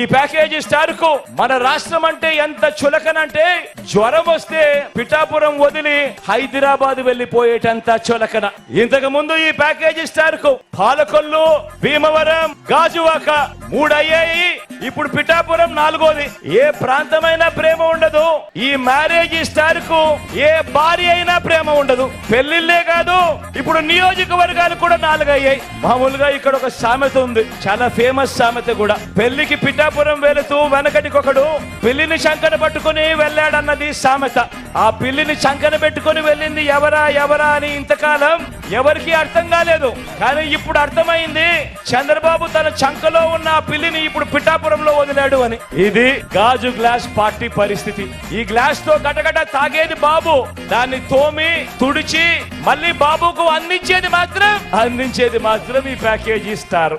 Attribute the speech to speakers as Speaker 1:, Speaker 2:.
Speaker 1: ఈ package star కు మన రాష్ట్రం అంటే ఎంత చులకనంటే జ్వరం వస్తే పిఠాపురం వదిలి హైదరాబాద్ వెళ్లిపోయేటంత చులకన. ఇంతకు ముందు ఈ ప్యాకేజీ స్టార్ కు పాలకొల్లు, భీమవరం, గాజువాక 3 అయ్యాయి. ఇప్పుడు పిఠాపురం 4వది. ఏ ప్రాంతమైనా ప్రేమ ఉండదు. ఈ మ్యారేజ్ స్టార్ కు ఏ భార్య అయినా ప్రేమ ఉండదు. పెళ్లిళ్లే కాదు, ఇప్పుడు నియోజకవర్గాలు కూడా 4 అయ్యాయి. మామూలుగా ఇక్కడ ఒక సామెత ఉంది, చాలా ఫేమస్ సామెత కూడా. పెళ్లికి పిఠాపురం వెళుతూ వెనకటికొకడు పిల్లిని శంకన పట్టుకుని వెళ్ళాడన్నది సామెత. ఆ పిల్లిని శంకన పెట్టుకుని వెళ్ళింది ఎవరా ఎవరా అని ఇంతకాలం ఎవరికి అర్థం కాలేదు. కానీ ఇప్పుడు అర్థమైంది, చంద్రబాబు తన చంకలో ఉన్న ఆ పిల్లిని ఇప్పుడు పిఠాపురంలో వదిలాడు అని. ఇది గాజు గ్లాస్ పార్టీ పరిస్థితి. ఈ గ్లాస్ తో గటగట తాగేది బాబు, దాన్ని తోమి తుడిచి మళ్ళీ బాబుకు అందించేది మాత్రం ఈ ప్యాకేజీ స్టార్.